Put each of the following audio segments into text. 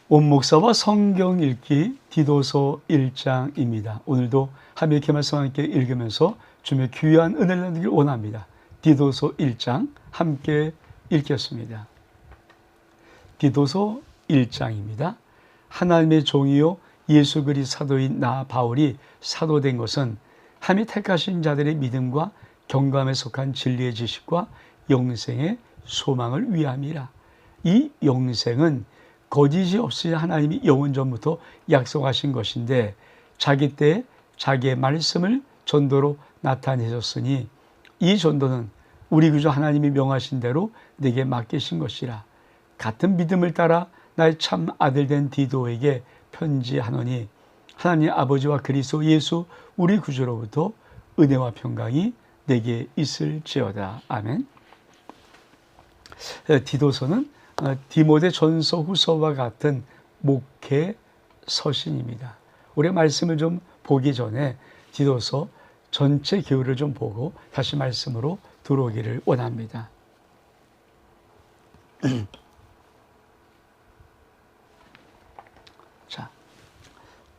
온 목사와 성경 읽기 디도서 1장입니다. 오늘도 하나님의 말씀 함께 읽으면서 주님의 귀한 은혜를 나누길 원합니다. 디도서 1장 함께 읽겠습니다. 디도서 1장입니다. 하나님의 종이요 예수 그리스도 사도인 나 바울이 사도된 것은 하나님이 택하신 자들의 믿음과 경감에 속한 진리의 지식과 영생의 소망을 위함이라. 이 영생은 거짓이 없이 하나님이 영원 전부터 약속하신 것인데 자기 때에 자기의 말씀을 전도로 나타내셨으니 이 전도는 우리 구주 하나님이 명하신 대로 내게 맡기신 것이라. 같은 믿음을 따라 나의 참 아들된 디도에게 편지하노니 하나님 아버지와 그리스도 예수 우리 구주로부터 은혜와 평강이 내게 있을지어다. 아멘. 디도서는 디모데 전서 후서와 같은 목회 서신입니다. 우리 말씀을 좀 보기 전에 디도서 전체 기호를 좀 보고 다시 말씀으로 들어오기를 원합니다. 자,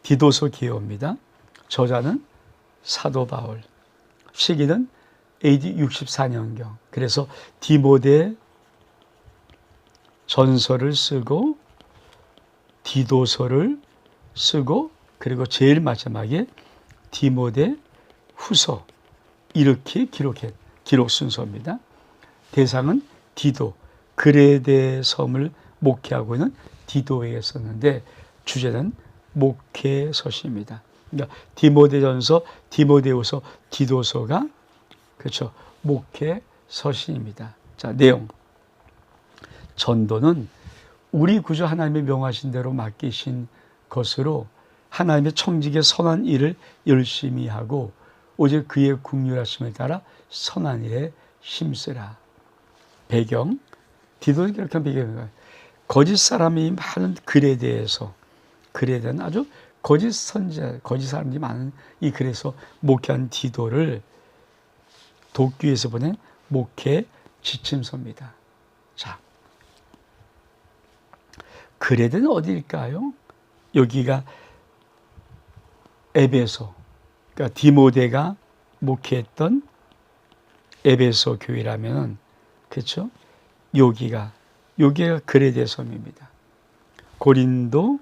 디도서 기호입니다. 저자는 사도 바울, 시기는 AD 64년경. 그래서 디모데 전서를 쓰고 디도서를 쓰고 그리고 제일 마지막에 디모데 후서 이렇게 기록 순서입니다. 대상은 디도, 그레데 섬을 목회하고 있는 디도에게 썼는데 주제는 목회 서신입니다. 그러니까 디모데전서, 디모데후서, 디도서가 그렇죠. 목회 서신입니다. 자, 내용. 전도는 우리 구주 하나님의 명하신 대로 맡기신 것으로 하나님의 청직의 선한 일을 열심히 하고 오직 그의 긍휼하심을 따라 선한 일에 힘쓰라. 배경, 디도는 이렇게 배경입니다. 거짓 사람이 많은 글에 대해서 글에 대한 아주 거짓 선지자, 거짓 사람들이 많은 이 글에서 목회한 디도를 돕기 위해서 보낸 목회 지침서입니다. 자, 그레데는 어디일까요? 여기가 에베소, 그러니까 디모데가 목회했던 에베소 교회라면, 그렇죠? 여기가 그레데 섬입니다. 고린도,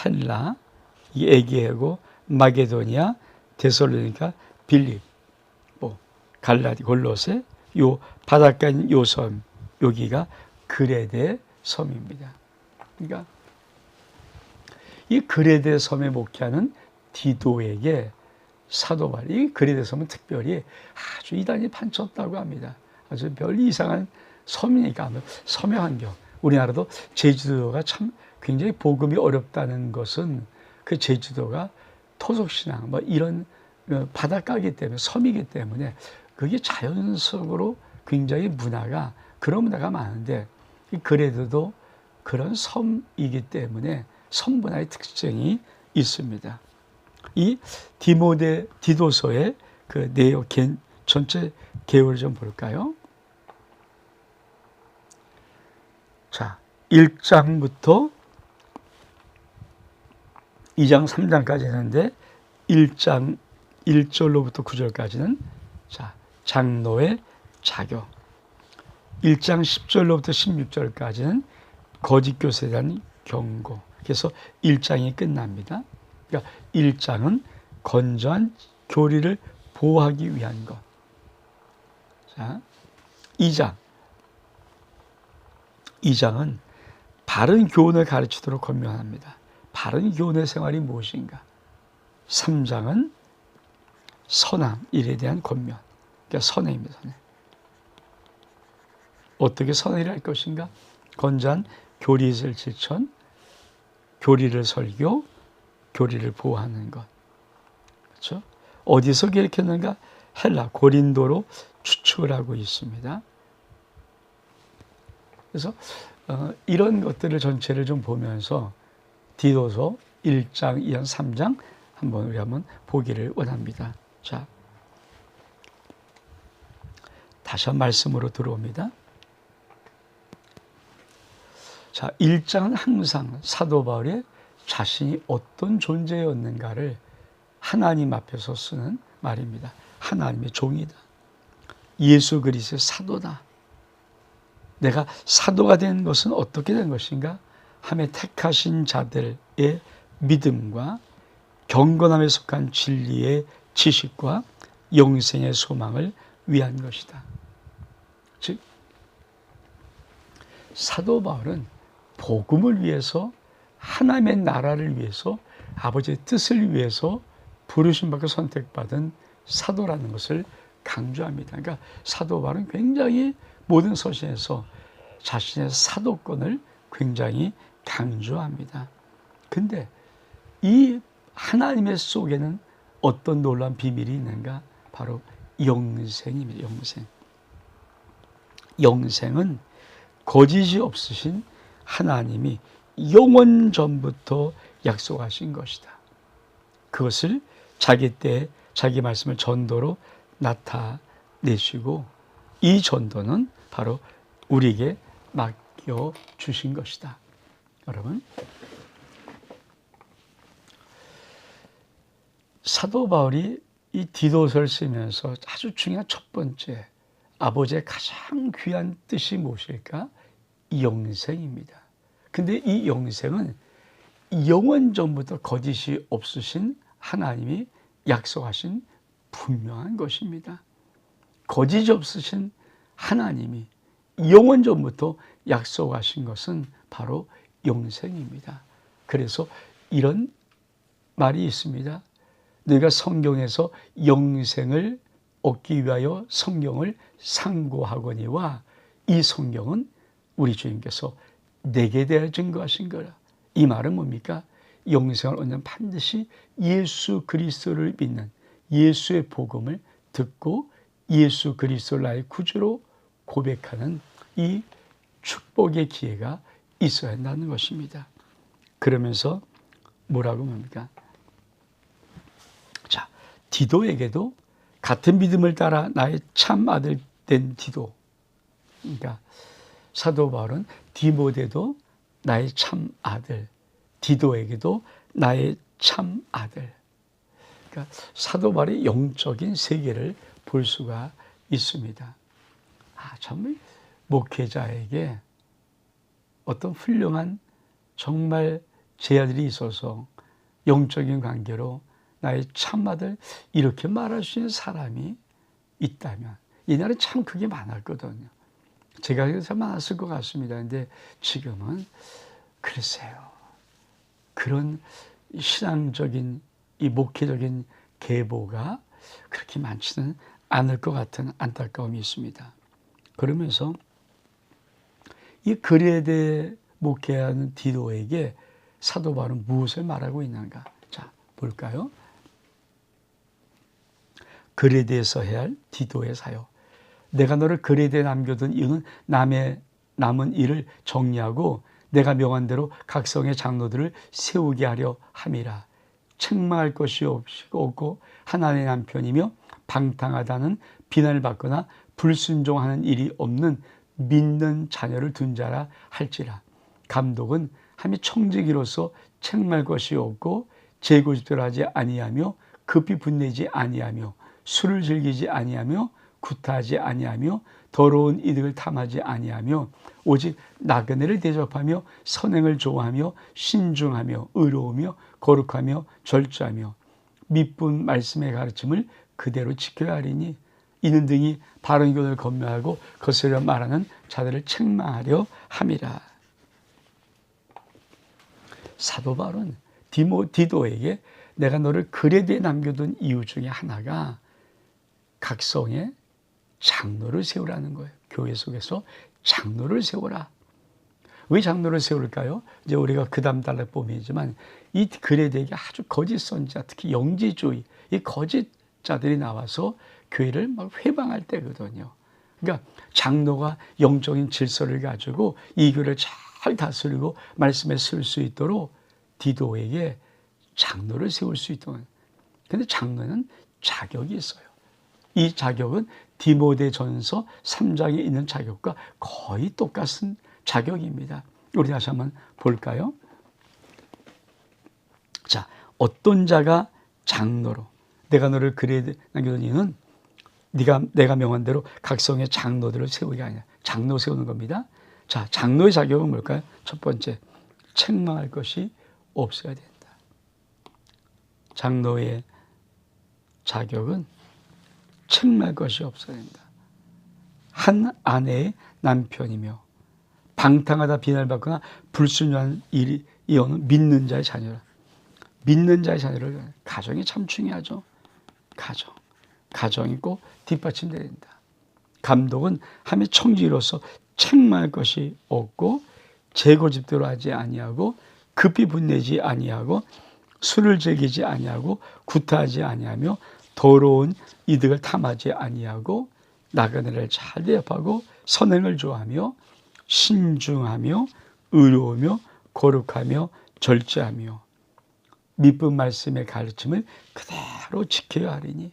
헬라, 에게고, 마게도니아, 데살로니가, 빌립, 갈라디, 골로새, 요 바닷가인 요 섬, 여기가 그레데 섬입니다. 그러니까 이 그레데 섬에 목회하는 디도에게 사도 바울이 이 그레데 섬은 특별히 아주 이단이 판쳤다고 합니다. 아주 별 이상한 섬이니까 섬의 환경. 우리나라도 제주도가 참 굉장히 복음이 어렵다는 것은 그 제주도가 토속신앙 이런 바닷가이기 때문에 섬이기 때문에 그게 자연적으로 굉장히 그런 문화가 많은데 이 그레데도 그런 섬이기 때문에 섬 문화의 특징이 있습니다. 이 디도서의 그 내용 전체 개요를 좀 볼까요? 자, 1장부터 2장 3장까지 있는데 1장 1절로부터 9절까지는 자, 장로의 자교. 1장 10절로부터 16절까지는 거짓 교사에 대한 경고. 그래서 1장이 끝납니다. 그러니까 1장은 건전한 교리를 보호하기 위한 것. 자, 2장은 바른 교훈을 가르치도록 권면합니다. 바른 교훈의 생활이 무엇인가? 3장은 선함, 일에 대한 권면. 그러니까 선행입니다. 선행. 어떻게 선행을 할 것인가? 건전한 교리를 실천, 교리를 설교, 교리를 보호하는 것. 그렇죠? 어디서 기록했는가? 헬라, 고린도로 추측을 하고 있습니다. 그래서 이런 것들을 전체를 좀 보면서 디도서 1장, 2장, 3장 우리 한번 보기를 원합니다. 자, 다시 한 말씀으로 들어옵니다. 자, 1장은 항상 사도 바울의 자신이 어떤 존재였는가를 하나님 앞에서 쓰는 말입니다. 하나님의 종이다. 예수 그리스도의 사도다. 내가 사도가 된 것은 어떻게 된 것인가? 하며 택하신 자들의 믿음과 경건함에 속한 진리의 지식과 영생의 소망을 위한 것이다. 즉 사도 바울은 복음을 위해서, 하나님의 나라를 위해서, 아버지의 뜻을 위해서 부르심받고 선택받은 사도라는 것을 강조합니다. 그러니까 사도 바울은 굉장히 모든 서신에서 자신의 사도권을 굉장히 강조합니다. 근데 이 하나님의 속에는 어떤 놀라운 비밀이 있는가? 바로 영생입니다. 영생. 영생은 거짓이 없으신 하나님이 영원 전부터 약속하신 것이다. 그것을 자기 때 자기 말씀을 전도로 나타내시고, 이 전도는 바로 우리에게 맡겨 주신 것이다. 여러분, 사도 바울이 이 디도서를 쓰면서 아주 중요한 첫 번째, 아버지의 가장 귀한 뜻이 무엇일까? 영생입니다. 근데 이 영생은 영원 전부터 거짓이 없으신 하나님이 약속하신 분명한 것입니다. 거짓이 없으신 하나님이 영원 전부터 약속하신 것은 바로 영생입니다. 그래서 이런 말이 있습니다. 너희가 성경에서 영생을 얻기 위하여 성경을 상고하거니와 이 성경은 우리 주님께서 내게 대하여 증거하신 거라. 이 말은 뭡니까? 영생을 얻는 반드시 예수 그리스도를 믿는, 예수의 복음을 듣고 예수 그리스도를 나의 구주로 고백하는 이 축복의 기회가 있어야 한다는 것입니다. 그러면서 뭐라고 합니까? 자, 디도에게도 같은 믿음을 따라 나의 참 아들 된 디도, 그러니까 사도 바울은 디모데도 나의 참 아들, 디도에게도 나의 참 아들. 그러니까 사도 바울의 영적인 세계를 볼 수가 있습니다. 정말 목회자에게 어떤 훌륭한 정말 제 아들이 있어서 영적인 관계로 나의 참아들, 이렇게 말할 수 있는 사람이 있다면, 옛날에 참 그게 많았거든요. 제가 그래서 많았을 것 같습니다. 근데 지금은 글쎄요, 그런 신앙적인 이 목회적인 계보가 그렇게 많지는 않을 것 같은 안타까움이 있습니다. 그러면서 이 그레데 목회하는 디도에게 사도 바울은 무엇을 말하고 있는가? 자, 볼까요? 그레데에서 해야 할 디도의 사역. 내가 너를 그레데에 남겨둔 이유는 남은 일을 정리하고 내가 명한 대로 각 성의 장로들을 세우게 하려 함이라. 책망할 것이 없고 하나님의 남편이며 방탕하다는 비난을 받거나 불순종하는 일이 없는 믿는 자녀를 둔 자라 할지라. 감독은 함이 청지기로서 책망할 것이 없고 재고집대로 하지 아니하며 급히 분내지 아니하며 술을 즐기지 아니하며 구타하지 아니하며 더러운 이득을 탐하지 아니하며 오직 나그네를 대접하며 선행을 좋아하며 신중하며 의로우며 거룩하며 절제하며 미쁜 말씀의 가르침을 그대로 지켜야 하리니 이는 등이 바른 교훈을 건면하고 거스려 말하는 자들을 책망하려 함이라. 사도 바울은 디도에게 내가 너를 그레데에 남겨둔 이유 중에 하나가 각 성에 장로를 세우라는 거예요. 교회 속에서 장로를 세워라. 왜 장로를 세울까요? 이제 우리가 그 다음 달에 봄이지만 이 그레데에게 아주 거짓 선지자, 특히 영지주의, 이 거짓자들이 나와서 교회를 막 회방할 때거든요. 그러니까 장로가 영적인 질서를 가지고 이 교회를 잘 다스리고 말씀에 쓸 수 있도록 디도에게 장로를 세울 수 있도록. 그런데 장로는 자격이 있어요. 이 자격은 디모데전서 3장에 있는 자격과 거의 똑같은 자격입니다. 우리 다시 한번 볼까요? 자, 어떤 자가 장로로 내가 너를 그레에 남겨둔 이유는 내가 명한 대로 각성의 장로들을 세우기 아니라 장로 세우는 겁니다. 자, 장로의 자격은 뭘까요? 첫 번째, 책망할 것이 없어야 된다. 장로의 자격은 책망할 것이 없어야 된다. 한 아내의 남편이며 방탕하다 비난받거나 불순종한 일이 이어는 믿는 자의 자녀라. 믿는 자의 자녀를 가정이 참 중요하죠. 가정이 꼭 뒷받침돼야 된다. 감독은 함의 청지로서 책망할 것이 없고 재고집대로 하지 아니하고 급히 분내지 아니하고 술을 즐기지 아니하고 구타하지 아니하며 더러운 이득을 탐하지 아니하고 나그네를 잘 대접하고 선행을 좋아하며 신중하며 의로우며 거룩하며 절제하며 믿음 말씀의 가르침을 그대로 지켜야 하리니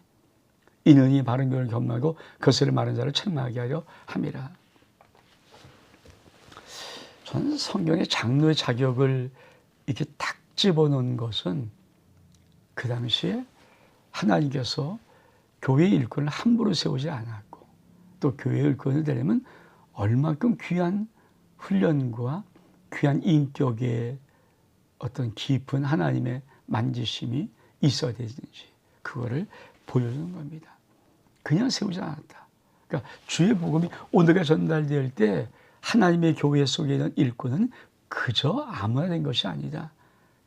이는 이 바른 교훈을 겸하고 거스를 마른 자를 책망하게 하려 함이라. 저는 성경의 장로의 자격을 이렇게 딱 집어넣은 것은 그 당시에 하나님께서 교회의 일꾼을 함부로 세우지 않았고 또 교회의 일꾼을 되려면 얼마큼 귀한 훈련과 귀한 인격의 어떤 깊은 하나님의 만지심이 있어야 되는지 그거를 보여주는 겁니다. 그냥 세우지 않았다. 그러니까 주의 복음이 오늘가 전달될 때 하나님의 교회 속에 있는 일꾼은 그저 아무나 된 것이 아니다.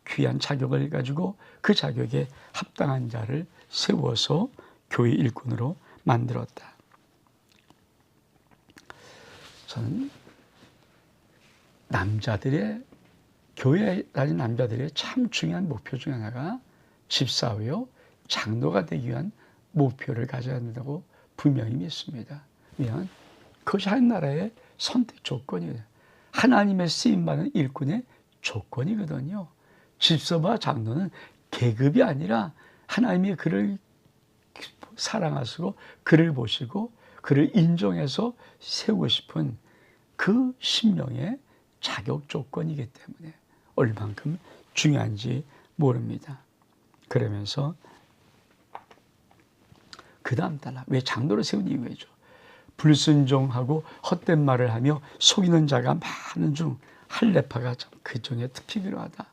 귀한 자격을 가지고 그 자격에 합당한 자를 세워서 교회 일꾼으로 만들었다. 저는 교회에 다니는 남자들의 참 중요한 목표 중 하나가 집사위요 장로가 되기 위한 목표를 가져야 한다고 분명히 믿습니다. 왜냐하면 그것이 한 나라의 선택 조건이에요. 하나님의 쓰임받는 일꾼의 조건이거든요. 집사와 장로는 계급이 아니라 하나님이 그를 사랑하시고 그를 보시고 그를 인정해서 세우고 싶은 그 심령의 자격 조건이기 때문에 얼만큼 중요한지 모릅니다. 그러면서 그 다음 달라 왜 장로를 세운 이유죠. 불순종하고 헛된 말을 하며 속이는 자가 많은 중 할례파가 그 중에 특히 그러하다.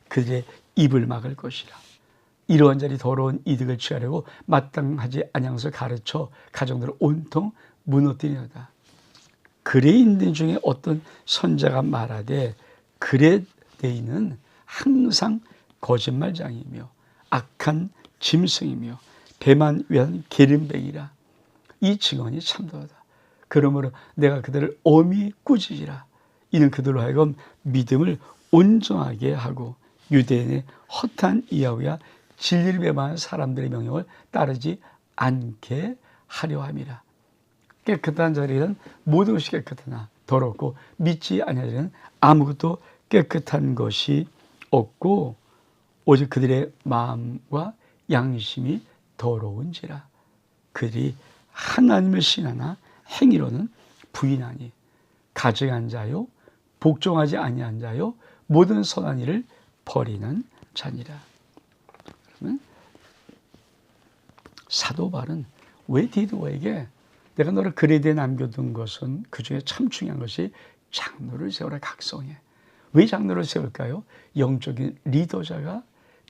그들의 입을 막을 것이라. 이러한 자리 더러운 이득을 취하려고 마땅하지 아니한 것을 가르쳐 가정들을 온통 무너뜨리려다. 그레인들 중에 어떤 선자가 말하되 그레데이는 항상 거짓말장이며 악한 짐승이며 배만 위한 계름뱅이라. 이 증언이 참도하다. 그러므로 내가 그들을 엄히 꾸짖으라. 이는 그들로 하여금 믿음을 온전하게 하고 유대인의 허탄 이야기와 진리를 배반한 사람들의 명령을 따르지 않게 하려 함이라. 깨끗한 자리는 모든 것이 깨끗하나 더럽고 믿지 아니하는 자리는 아무것도 깨끗한 것이 없고 오직 그들의 마음과 양심이 더러운지라. 그들이 하나님을 신하나 행위로는 부인하니 가증한 자요 복종하지 아니한 자요 모든 선한 일을 버리는 자니라. 그러면 사도 바울은 왜 디도에게 내가 너를 그레데에 남겨둔 것은 그 중에 참 중요한 것이 장로를 세우라 각성해. 왜 장로를 세울까요? 영적인 리더자가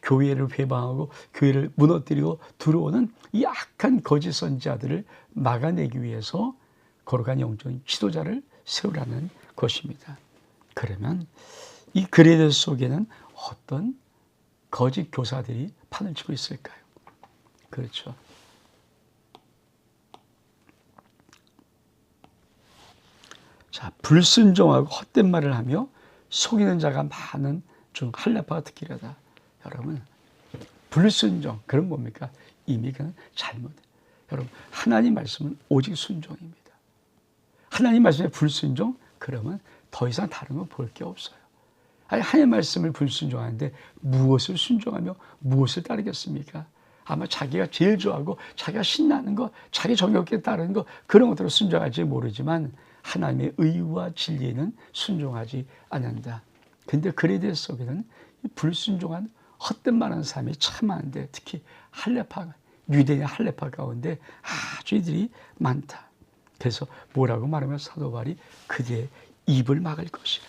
교회를 회방하고 교회를 무너뜨리고 들어오는 이 악한 거짓 선지자들을 막아내기 위해서 거룩한 영적인 지도자를 세우라는 것입니다. 그러면 이 그레데 속에는 어떤 거짓 교사들이 판을 치고 있을까요? 그렇죠. 자, 불순종하고 헛된 말을 하며 속이는 자가 많은 중 할례파가 특히라다. 여러분, 불순종, 그건 뭡니까? 이미 그는 잘못. 여러분, 하나님 말씀은 오직 순종입니다. 하나님 말씀에 불순종? 그러면 더 이상 다른 건 볼 게 없어요. 아니, 하나님 말씀을 불순종하는데 무엇을 순종하며 무엇을 따르겠습니까? 아마 자기가 제일 좋아하고 자기가 신나는 거, 자기 정욕에 따르는 거, 그런 것들을 순종할지 모르지만 하나님의 의와 진리에는 순종하지 않는다. 근데 그레데 속에는 불순종한 헛된 말하는 사람이 참 많은데, 특히 할레파, 유대인 할레파 가운데 아주 이들이 많다. 그래서 뭐라고 말하면 사도 바울이 그들의 입을 막을 것이라.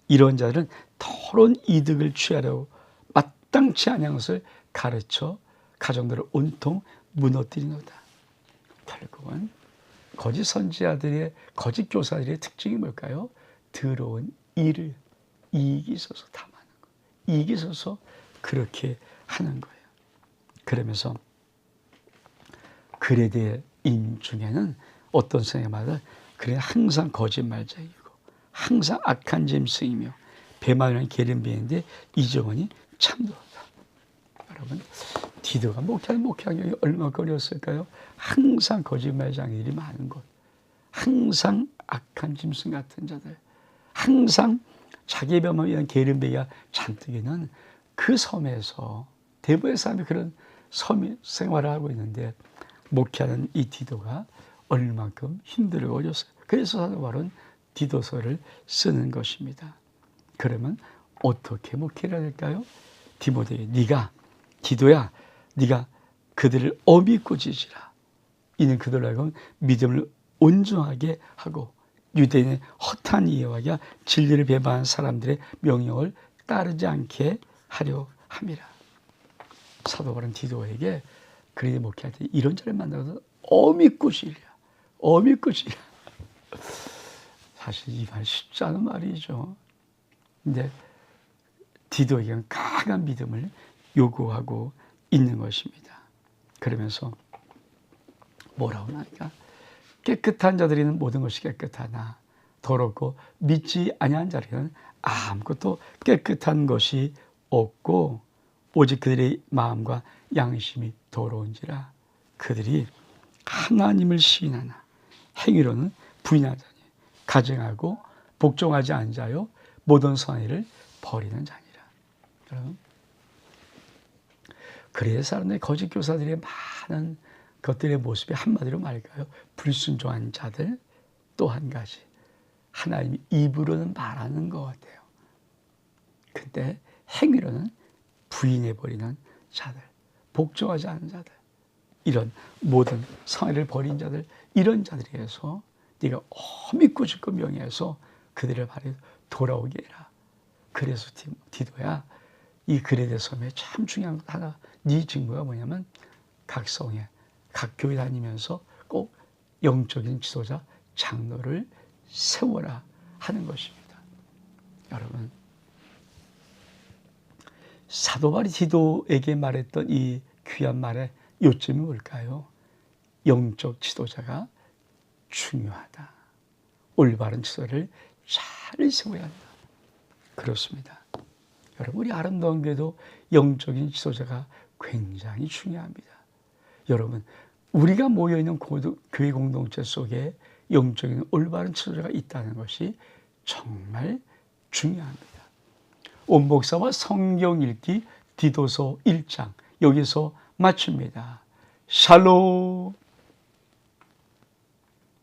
이런 자들은 더러운 이득을 취하려고 마땅치 아니한 것을 가르쳐 가정들을 온통 무너뜨리노다. 결국은 거짓 선지자들의, 거짓 교사들의 특징이 뭘까요? 더러운 일을, 이익이 있어서 탐하는 거예요. 이익이 있어서 그렇게 하는 거예요. 그러면서 그레데인 중에는 어떤 생각마다 그래 항상 거짓말쟁이고 항상 악한 짐승이며 배만이라는 계름비인데 이 정원이 참되었다. 여러분, 디도가 목회하기 얼마나 어려웠을까요? 항상 거짓말쟁이들이 많은 곳, 항상 악한 짐승 같은 자들, 항상 자기의 배만이라는 계름비가 잔뜩 있는 그 섬에서 대부분의 사람이 그런 섬 생활을 하고 있는데, 목회하는 이 디도가 얼마만큼 힘들고 어려웠어요. 그래서 사도 바울은 디도서를 쓰는 것입니다. 그러면 어떻게 목회를 해야 될까요? 디모데에게 디도야, 네가 그들을 엄히 꾸짖으라. 이는 그들로 하여금 믿음을 온전하게 하고 유대인의 허탄 이해와 진리를 배반한 사람들의 명령을 따르지 않게 하려 함이라. 사도 바울은 디도에게 그들이 목회할 때 이런 자를 만나서 엄히 꾸짖으라. 엄히 꾸짖으라. 사실 이 말 쉽지 않은 말이죠. 근데 디도에게는 강한 믿음을 요구하고 있는 것입니다. 그러면서 뭐라고 하니까 깨끗한 자들에게는 모든 것이 깨끗하나 더럽고 믿지 아니한 자에게는 아무것도 깨끗한 것이 없고 오직 그들의 마음과 양심이 더러운지라. 그들이 하나님을 시인하나 행위로는 부인하자니 가증하고 복종하지 않은 자요 모든 선의를 버리는 자니라. 여러분, 그래서 사람들의 거짓 교사들의 많은 것들의 모습이 한마디로 말할까요? 불순종한 자들. 또 한 가지, 하나님이 입으로는 말하는 것 같아요. 근데 행위로는 부인해버리는 자들, 복종하지 않은 자들, 이런 모든 선의를 버린 자들, 이런 자들에게서 네가 엄히 꾸짖고 명예해서 그들을 바로 돌아오게 해라. 그래서 디도야, 이 그레데 섬에 참 중요한 것 하나, 네 직무가 뭐냐면 각 성에, 각 교회 다니면서 꼭 영적인 지도자, 장로를 세워라 하는 것입니다. 여러분, 사도 바울이 디도에게 말했던 이 귀한 말의 요점이 뭘까요? 영적 지도자가 중요하다. 올바른 지도를 잘 세워야 한다. 그렇습니다. 여러분, 우리 아름다운 교회도 영적인 지도자가 굉장히 중요합니다. 여러분, 우리가 모여있는 교회 공동체 속에 영적인 올바른 지도자가 있다는 것이 정말 중요합니다. 온 목사와 성경 읽기 디도서 1장 여기서 마칩니다. 샬롬.